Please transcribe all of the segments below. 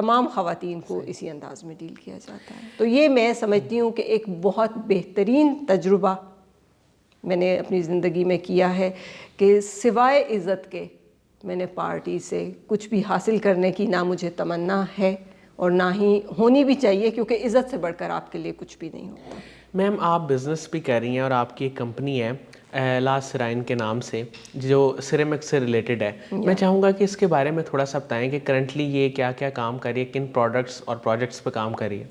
تمام خواتین کو اسی انداز میں ڈیل کیا جاتا ہے. تو یہ میں سمجھتی ہوں کہ ایک بہت بہترین تجربہ میں نے اپنی زندگی میں کیا ہے کہ سوائے عزت کے میں نے پارٹی سے کچھ بھی حاصل کرنے کی نہ مجھے تمنا ہے اور نہ ہی ہونی بھی چاہیے، کیونکہ عزت سے بڑھ کر آپ کے لیے کچھ بھی نہیں ہوتا. میم آپ بزنس بھی کر رہی ہیں اور آپ کی ایک کمپنی ہے لا سرائن کے نام سے جو سیرامک سے ریلیٹڈ ہے. میں چاہوں گا کہ اس کے بارے میں تھوڑا سا بتائیں کہ کرنٹلی یہ کیا کیا کام کر رہی ہے، کن پروڈکٹس اور پروجیکٹس پہ کام کر رہی ہے.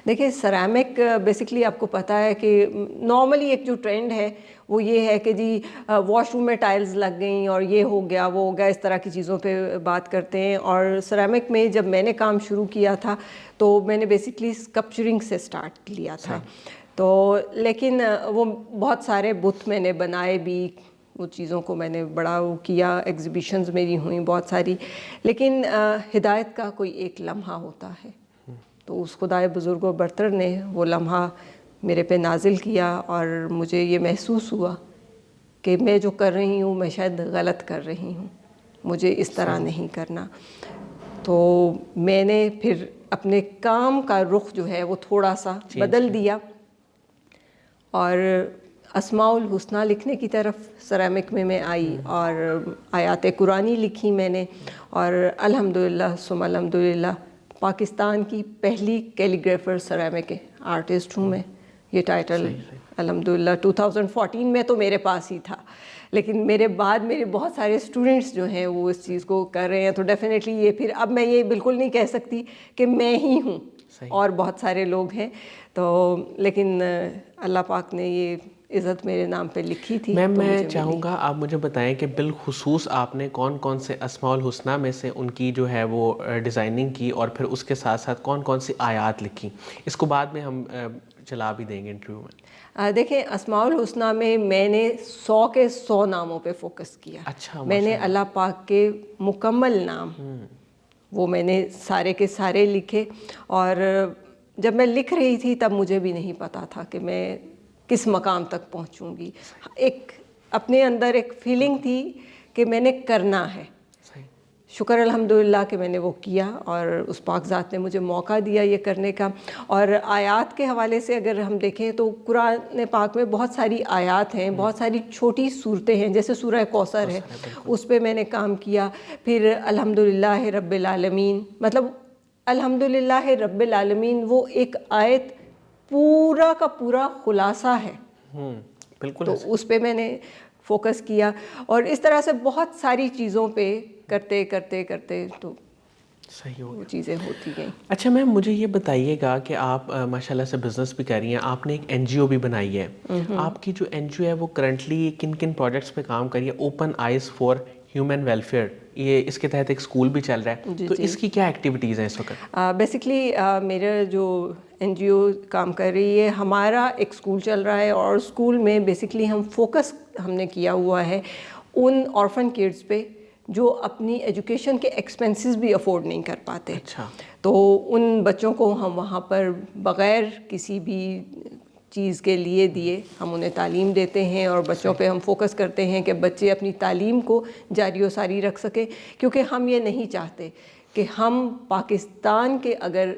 دیکھیں سیرامک بیسکلی آپ کو پتہ ہے کہ نارملی ایک جو ٹرینڈ ہے وہ یہ ہے کہ جی واش روم میں ٹائلز لگ گئیں اور یہ ہو گیا وہ ہو گیا، اس طرح کی چیزوں پہ بات کرتے ہیں. اور سیرامک میں جب میں نے کام شروع کیا تھا تو میں نے بیسکلی اسکلپچرنگ سے سٹارٹ لیا تھا. تو لیکن وہ بہت سارے بت میں نے بنائے بھی، وہ چیزوں کو میں نے بڑا وہ کیا، ایگزیبیشنز میری ہوئیں بہت ساری. لیکن ہدایت کا کوئی ایک لمحہ ہوتا ہے، تو اس خدائے بزرگ و برتر نے وہ لمحہ میرے پہ نازل کیا اور مجھے یہ محسوس ہوا کہ میں جو کر رہی ہوں میں شاید غلط کر رہی ہوں، مجھے اس طرح نہیں کرنا. تو میں نے پھر اپنے کام کا رخ جو ہے وہ تھوڑا سا بدل دیا اور اسماء الحسنہ لکھنے کی طرف سیرامک میں آئی اور آیات قرآنی لکھی میں نے. اور الحمدللہ ثم الحمدللہ پاکستان کی پہلی کیلیگرافر سیرامک آرٹسٹ ہوں میں. یہ ٹائٹل الحمدللہ 2014 میں تو میرے پاس ہی تھا، لیکن میرے بعد میرے بہت سارے اسٹوڈنٹس جو ہیں وہ اس چیز کو کر رہے ہیں. تو ڈیفینیٹلی یہ پھر اب میں یہ بالکل نہیں کہہ سکتی کہ میں ہی ہوں، اور بہت سارے لوگ ہیں. تو لیکن اللہ پاک نے یہ عزت میرے نام پہ لکھی تھی. میم میں چاہوں گا آپ مجھے بتائیں کہ بالخصوص آپ نے کون کون سے اسماء الحسنہ میں سے ان کی جو ہے وہ ڈیزائننگ کی، اور پھر اس کے ساتھ ساتھ کون کون سی آیات لکھی. اس کو بعد میں ہم چلا بھی دیں گے انٹرویو میں. دیکھیں اسماء الحسنہ میں نے 100 کے 100 ناموں پہ فوکس کیا. اچھا، میں نے اللہ پاک کے مکمل نام وہ میں نے سارے کے سارے لکھے. اور جب میں لکھ رہی تھی تب مجھے بھی نہیں پتا تھا کہ میں کس مقام تک پہنچوں گی. ایک اپنے اندر ایک فیلنگ تھی کہ میں نے کرنا ہے. شکر الحمدللہ کہ میں نے وہ کیا اور اس پاک ذات نے مجھے موقع دیا یہ کرنے کا. اور آیات کے حوالے سے اگر ہم دیکھیں تو قرآن پاک میں بہت ساری آیات ہیں، بہت ساری چھوٹی صورتیں ہیں، جیسے سورہ کوثر ہے، اس پہ میں نے کام کیا. پھر الحمدللہ رب العالمین، مطلب الحمدللہ رب العالمین وہ ایک آیت پورا کا پورا خلاصہ ہے. بالکل. تو اس پہ میں نے فوکس کیا اور اس طرح سے بہت ساری چیزوں پہ کرتے کرتے کرتے تو صحیح ہو وہ چیزیں ہوتی گئیں. اچھا میم مجھے یہ بتائیے گا کہ آپ ماشاءاللہ سے بزنس بھی کر رہی ہیں، آپ نے ایک این جی او بھی بنائی ہے. آپ کی جو این جی او ہے وہ کرنٹلی کن کن پروجیکٹس پہ کام کر رہی ہے؟ Open Eyes for Human Welfare, یہ اس کے تحت ایک اسکول بھی چل رہا ہے. تو اس کی کیا ایکٹیویٹیز ہیں اس وقت؟ بیسکلی میرا جو این جی او کام کر رہی ہے، ہمارا ایک اسکول چل رہا ہے اور اسکول میں بیسکلی ہم نے کیا ہوا ہے ان آرفن کڈس پہ جو اپنی ایجوکیشن کے ایکسپنسز بھی افورڈ نہیں کر پاتے. اچھا. تو ان بچوں کو ہم وہاں پر بغیر کسی بھی چیز کے لیے دیے ہم انہیں تعلیم دیتے ہیں اور بچوں پہ ہم فوکس کرتے ہیں کہ بچے اپنی تعلیم کو جاری و ساری رکھ سکیں. کیونکہ ہم یہ نہیں چاہتے کہ ہم پاکستان کے اگر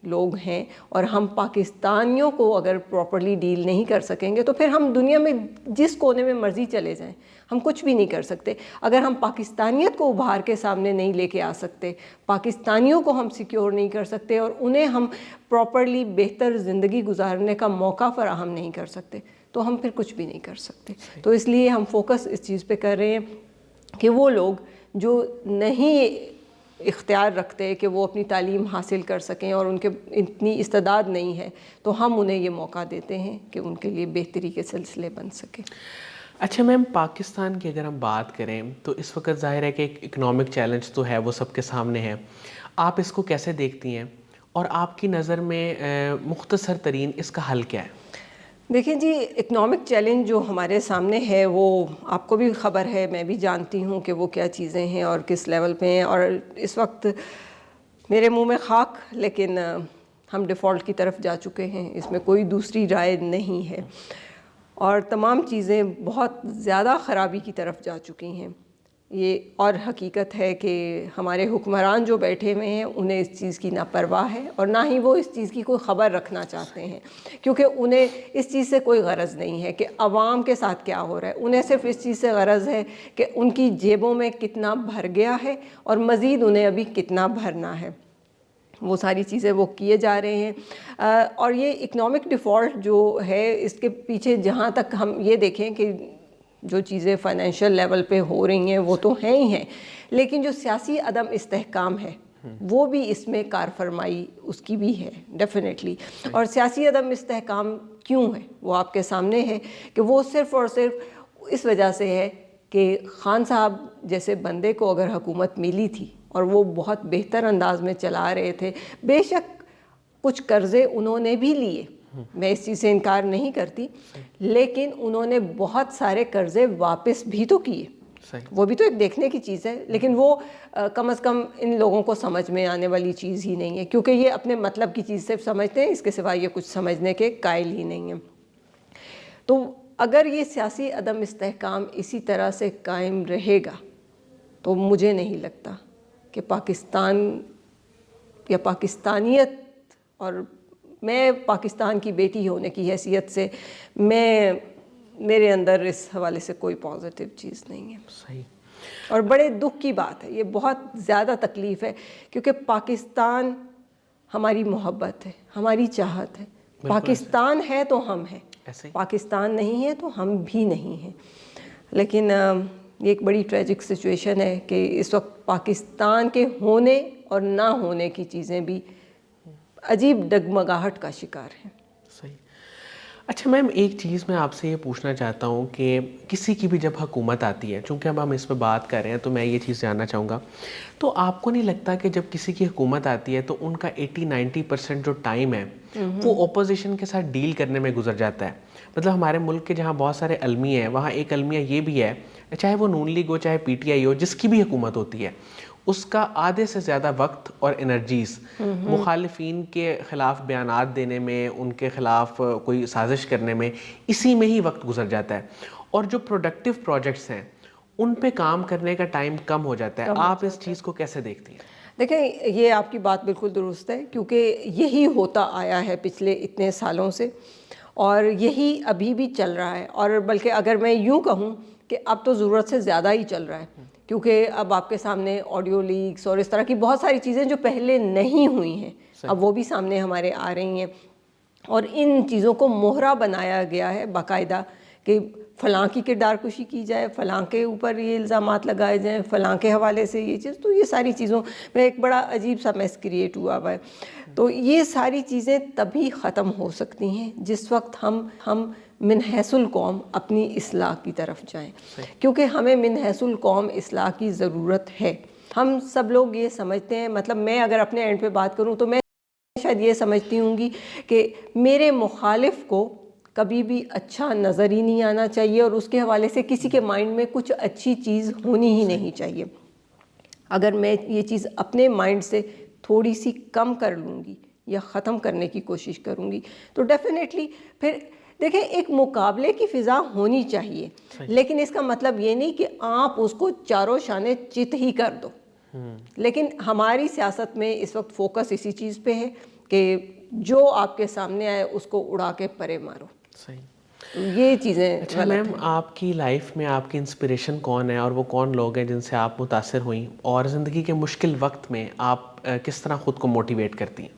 لوگ ہیں اور ہم پاکستانیوں کو اگر پراپرلی ڈیل نہیں کر سکیں گے تو پھر ہم دنیا میں جس کونے میں مرضی چلے جائیں ہم کچھ بھی نہیں کر سکتے. اگر ہم پاکستانیت کو ابھار کے سامنے نہیں لے کے آ سکتے، پاکستانیوں کو ہم سیکیور نہیں کر سکتے اور انہیں ہم پراپرلی بہتر زندگی گزارنے کا موقع فراہم نہیں کر سکتے تو ہم پھر کچھ بھی نہیں کر سکتے. تو اس لیے ہم فوکس اس چیز پہ کر رہے ہیں کہ وہ لوگ جو نہیں اختیار رکھتے کہ وہ اپنی تعلیم حاصل کر سکیں اور ان کے اتنی استعداد نہیں ہے تو ہم انہیں یہ موقع دیتے ہیں کہ ان کے لیے بہتری کے سلسلے بن سکے. اچھا میم پاکستان کی اگر ہم بات کریں تو اس وقت ظاہر ہے کہ ایک اکنامک چیلنج تو ہے، وہ سب کے سامنے ہے. آپ اس کو کیسے دیکھتی ہیں اور آپ کی نظر میں مختصر ترین اس کا حل کیا ہے؟ دیکھیں جی، اکنامک چیلنج جو ہمارے سامنے ہے وہ آپ کو بھی خبر ہے، میں بھی جانتی ہوں کہ وہ کیا چیزیں ہیں اور کس لیول پہ ہیں. اور اس وقت میرے منہ میں خاک، لیکن ہم ڈیفالٹ کی طرف جا چکے ہیں، اس میں کوئی دوسری رائے نہیں ہے اور تمام چیزیں بہت زیادہ خرابی کی طرف جا چکی ہیں. یہ اور حقیقت ہے کہ ہمارے حکمران جو بیٹھے ہوئے ہیں انہیں اس چیز کی نہ پرواہ ہے اور نہ ہی وہ اس چیز کی کوئی خبر رکھنا چاہتے ہیں، کیونکہ انہیں اس چیز سے کوئی غرض نہیں ہے کہ عوام کے ساتھ کیا ہو رہا ہے. انہیں صرف اس چیز سے غرض ہے کہ ان کی جیبوں میں کتنا بھر گیا ہے اور مزید انہیں ابھی کتنا بھرنا ہے. وہ ساری چیزیں وہ کیے جا رہے ہیں. اور یہ اکنامک ڈیفالٹ جو ہے اس کے پیچھے جہاں تک ہم یہ دیکھیں کہ جو چیزیں فائنینشیل لیول پہ ہو رہی ہیں وہ تو ہیں ہی ہیں، لیکن جو سیاسی عدم استحکام ہے وہ بھی اس میں کار فرمائی اس کی بھی ہے ڈیفینیٹلی. اور سیاسی عدم استحکام کیوں ہے وہ آپ کے سامنے ہے کہ وہ صرف اور صرف اس وجہ سے ہے کہ خان صاحب جیسے بندے کو اگر حکومت ملی تھی اور وہ بہت بہتر انداز میں چلا رہے تھے، بے شک کچھ قرضے انہوں نے بھی لیے، میں اس چیز سے انکار نہیں کرتی، لیکن انہوں نے بہت سارے قرضے واپس بھی تو کیے، وہ بھی تو ایک دیکھنے کی چیز ہے. لیکن وہ کم از کم ان لوگوں کو سمجھ میں آنے والی چیز ہی نہیں ہے، کیونکہ یہ اپنے مطلب کی چیز صرف سمجھتے ہیں، اس کے سوا یہ کچھ سمجھنے کے قائل ہی نہیں ہیں. تو اگر یہ سیاسی عدم استحکام اسی طرح سے قائم رہے گا تو مجھے نہیں لگتا کہ پاکستان یا پاکستانیت، اور میں پاکستان کی بیٹی ہونے کی حیثیت سے میرے اندر اس حوالے سے کوئی پازیٹیو چیز نہیں ہے. صحیح. اور بڑے دکھ کی بات ہے، یہ بہت زیادہ تکلیف ہے، کیونکہ پاکستان ہماری محبت ہے، ہماری چاہت ہے. پاکستان ہے تو ہم ہیں، پاکستان نہیں ہے تو ہم بھی نہیں ہیں. لیکن یہ ایک بڑی ٹریجک سچویشن ہے کہ اس وقت پاکستان کے ہونے اور نہ ہونے کی چیزیں بھی عجیب ڈگمگاہٹ کا شکار ہیں. صحیح. اچھا میم، ایک چیز میں آپ سے یہ پوچھنا چاہتا ہوں کہ کسی کی بھی جب حکومت آتی ہے، چونکہ اب ہم اس پہ بات کر رہے ہیں تو میں یہ چیز جاننا چاہوں گا، تو آپ کو نہیں لگتا کہ جب کسی کی حکومت آتی ہے تو ان کا 80-90% جو ٹائم ہے وہ اپوزیشن کے ساتھ ڈیل کرنے میں گزر جاتا ہے؟ مطلب ہمارے ملک کے جہاں بہت سارے المیہ ہیں، وہاں ایک المیہ یہ بھی ہے، چاہے وہ نون لیگ ہو، چاہے پی ٹی آئی ہو، جس کی بھی حکومت ہوتی ہے، اس کا آدھے سے زیادہ وقت اور انرجیز مخالفین کے خلاف بیانات دینے میں، ان کے خلاف کوئی سازش کرنے میں، اسی میں ہی وقت گزر جاتا ہے. اور جو پروڈکٹیو پروجیکٹس ہیں ان پہ کام کرنے کا ٹائم کم ہو جاتا ہے. آپ اس چیز کو کیسے دیکھتی ہیں؟ دیکھیں، یہ آپ کی بات بالکل درست ہے، کیونکہ یہی ہوتا آیا ہے پچھلے اتنے سالوں سے، اور یہی ابھی بھی چل رہا ہے. اور بلکہ اگر میں یوں کہوں کہ اب تو ضرورت سے زیادہ ہی چل رہا ہے، کیونکہ اب آپ کے سامنے آڈیو لیکس اور اس طرح کی بہت ساری چیزیں جو پہلے نہیں ہوئی ہیں اب وہ بھی سامنے ہمارے آ رہی ہیں. اور ان چیزوں کو مہرہ بنایا گیا ہے باقاعدہ کہ فلاں کی کردار کشی کی جائے، فلاں کے اوپر یہ الزامات لگائے جائیں، فلاں کے حوالے سے یہ چیز. تو یہ ساری چیزوں میں ایک بڑا عجیب سا میس کریٹ ہوا ہے. تو یہ ساری چیزیں تبھی ختم ہو سکتی ہیں جس وقت ہم من حیث القوم اپنی اصلاح کی طرف جائیں، کیونکہ ہمیں من حیث القوم اصلاح کی ضرورت ہے. ہم سب لوگ یہ سمجھتے ہیں، مطلب میں اگر اپنے اینڈ پہ بات کروں تو میں شاید یہ سمجھتی ہوں گی کہ میرے مخالف کو کبھی بھی اچھا نظر ہی نہیں آنا چاہیے، اور اس کے حوالے سے کسی کے مائنڈ میں کچھ اچھی چیز ہونی ہی نہیں چاہیے. اگر میں یہ چیز اپنے مائنڈ سے تھوڑی سی کم کر لوں گی یا ختم کرنے کی کوشش کروں گی تو ڈیفینیٹلی پھر دیکھیں ایک مقابلے کی فضا ہونی چاہیے، لیکن اس کا مطلب یہ نہیں کہ آپ اس کو چاروں شانے چت ہی کر دو. لیکن ہماری سیاست میں اس وقت فوکس اسی چیز پہ ہے کہ جو آپ کے سامنے آئے اس کو اڑا کے پرے مارو. صحیح. یہ چیزیں اچھا میم، آپ کی لائف میں آپ کی انسپریشن کون ہے اور وہ کون لوگ ہیں جن سے آپ متاثر ہوئیں، اور زندگی کے مشکل وقت میں آپ کس طرح خود کو موٹیویٹ کرتی ہیں؟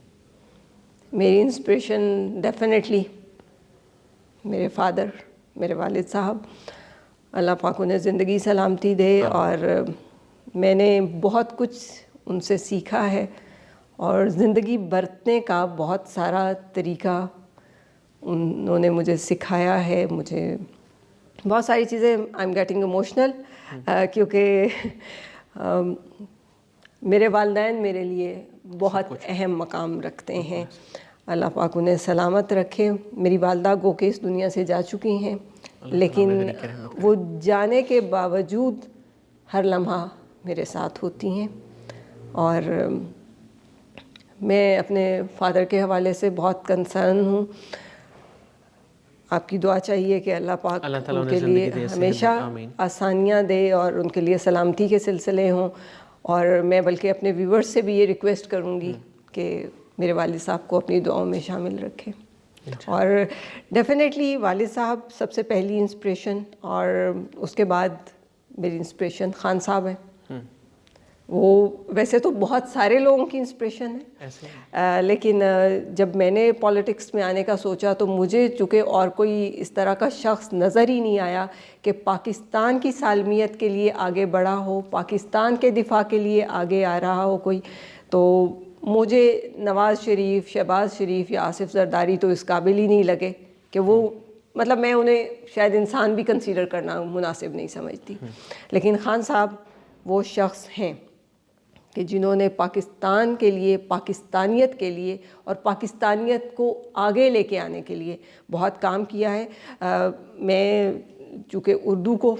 میری انسپریشن ڈیفینیٹلی میرے فادر، میرے والد صاحب، اللہ پاک انہیں زندگی سلامتی دے. اور میں نے بہت کچھ ان سے سیکھا ہے، اور زندگی برتنے کا بہت سارا طریقہ انہوں نے مجھے سکھایا ہے. مجھے بہت ساری چیزیں آئی ایم گیٹنگ ایموشنل، کیونکہ میرے والدین میرے لیے بہت اہم مقام رکھتے ہیں. اللہ پاک انہیں سلامت رکھے. میری والدہ گو کہ اس دنیا سے جا چکی ہیں، لیکن وہ جانے کے باوجود ہر لمحہ میرے ساتھ ہوتی ہیں. اور میں اپنے فادر کے حوالے سے بہت کنسرن ہوں. آپ کی دعا چاہیے کہ اللہ پاک اللہ تعالیٰ ان انہیں کے لیے زندگی دے، صحت ہمیشہ دے، آمین۔ آسانیاں دے اور ان کے لیے سلامتی کے سلسلے ہوں. اور میں بلکہ اپنے ویورز سے بھی یہ ریکویسٹ کروں گی کہ میرے والد صاحب کو اپنی دعاؤں میں شامل رکھیں. اور ڈیفینیٹلی والد صاحب سب سے پہلی انسپریشن، اور اس کے بعد میری انسپریشن خان صاحب ہیں. وہ ویسے تو بہت سارے لوگوں کی انسپریشن ہے، لیکن جب میں نے پالیٹکس میں آنے کا سوچا تو مجھے چونکہ اور کوئی اس طرح کا شخص نظر ہی نہیں آیا کہ پاکستان کی سالمیت کے لیے آگے بڑھا ہو، پاکستان کے دفاع کے لیے آگے آ رہا ہو کوئی. تو مجھے نواز شریف، شہباز شریف یا آصف زرداری تو اس قابل ہی نہیں لگے کہ وہ، مطلب میں انہیں شاید انسان بھی کنسیڈر کرنا مناسب نہیں سمجھتی. لیکن خان صاحب وہ شخص ہیں کہ جنہوں نے پاکستان کے لیے، پاکستانیت کے لیے اور پاکستانیت کو آگے لے کے آنے کے لیے بہت کام کیا ہے. میں چونکہ اردو کو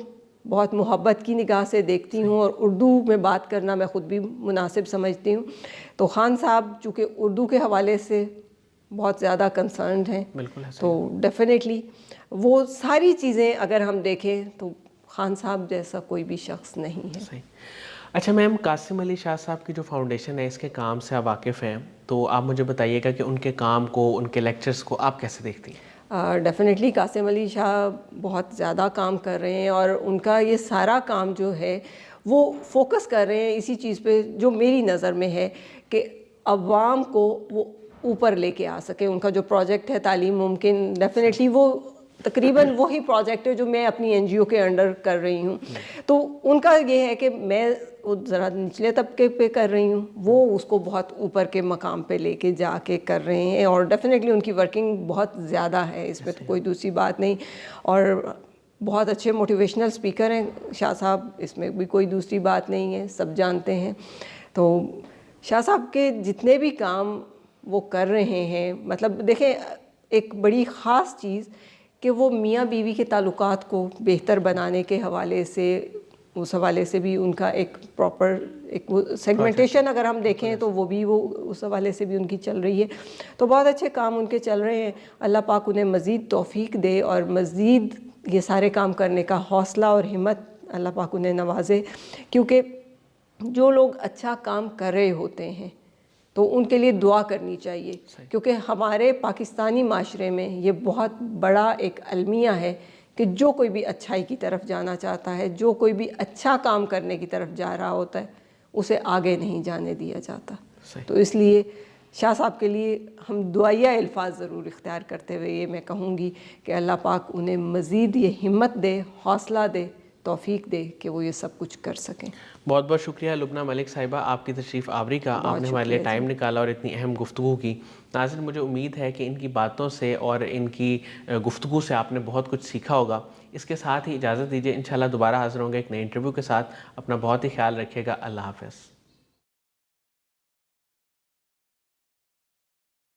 بہت محبت کی نگاہ سے دیکھتی ہوں اور اردو میں بات کرنا میں خود بھی مناسب سمجھتی ہوں، تو خان صاحب چونکہ اردو کے حوالے سے بہت زیادہ کنسرنڈ ہیں، تو ڈیفینیٹلی وہ ساری چیزیں اگر ہم دیکھیں تو خان صاحب جیسا کوئی بھی شخص نہیں ہے. اچھا میم، قاسم علی شاہ صاحب کی جو فاؤنڈیشن ہے، اس کے کام سے آپ واقف ہیں، تو آپ مجھے بتائیے گا کہ ان کے کام کو، ان کے لیکچرز کو آپ کیسے دیکھتی ہیں؟ ڈیفینیٹلی قاسم علی شاہ بہت زیادہ کام کر رہے ہیں، اور ان کا یہ سارا کام جو ہے وہ فوکس کر رہے ہیں اسی چیز پہ جو میری نظر میں ہے کہ عوام کو وہ اوپر لے کے آ سکے. ان کا جو پروجیکٹ ہے تعلیم ممکن، ڈیفینیٹلی وہ تقریباً وہی پروجیکٹ ہے جو میں اپنی این جی او کے انڈر کر رہی ہوں. تو ان کا یہ ہے کہ میں ذرا نچلے طبقے پہ کر رہی ہوں، وہ اس کو بہت اوپر کے مقام پہ لے کے جا کے کر رہے ہیں، اور ڈیفینیٹلی ان کی ورکنگ بہت زیادہ ہے، اس میں تو کوئی دوسری بات نہیں. اور بہت اچھے موٹیویشنل اسپیکر ہیں شاہ صاحب، اس میں بھی کوئی دوسری بات نہیں ہے، سب جانتے ہیں. تو شاہ صاحب کے جتنے بھی کام وہ کر رہے ہیں، مطلب دیکھیں ایک بڑی خاص چیز کہ وہ میاں بیوی کے تعلقات کو بہتر بنانے کے حوالے سے، اس حوالے سے بھی ان کا ایک پراپر ایک سیگمنٹیشن اگر ہم دیکھیں تو وہ بھی وہ اس حوالے سے بھی ان کی چل رہی ہے. تو بہت اچھے کام ان کے چل رہے ہیں. اللہ پاک انہیں مزید توفیق دے اور مزید یہ سارے کام کرنے کا حوصلہ اور ہمت اللہ پاک انہیں نوازے، کیونکہ جو لوگ اچھا کام کر رہے ہوتے ہیں تو ان کے لیے دعا کرنی چاہیے، کیونکہ ہمارے پاکستانی معاشرے میں یہ بہت بڑا ایک المیہ ہے کہ جو کوئی بھی اچھائی کی طرف جانا چاہتا ہے، جو کوئی بھی اچھا کام کرنے کی طرف جا رہا ہوتا ہے، اسے آگے نہیں جانے دیا جاتا. تو اس لیے شاہ صاحب کے لیے ہم دعائیہ الفاظ ضرور اختیار کرتے ہوئے یہ میں کہوں گی کہ اللہ پاک انہیں مزید یہ ہمت دے، حوصلہ دے، توفیق دے کہ وہ یہ سب کچھ کر سکیں. بہت بہت شکریہ لبنہ ملک صاحبہ آپ کی تشریف آوری کا، آپ نے ہمارے لیے ٹائم نکالا اور اتنی اہم گفتگو کی. ناظرین، مجھے امید ہے کہ ان کی باتوں سے اور ان کی گفتگو سے آپ نے بہت کچھ سیکھا ہوگا. اس کے ساتھ ہی اجازت دیجیے، انشاءاللہ دوبارہ حاضر ہوں گے ایک نئے انٹرویو کے ساتھ. اپنا بہت ہی خیال رکھیے گا. اللہ حافظ.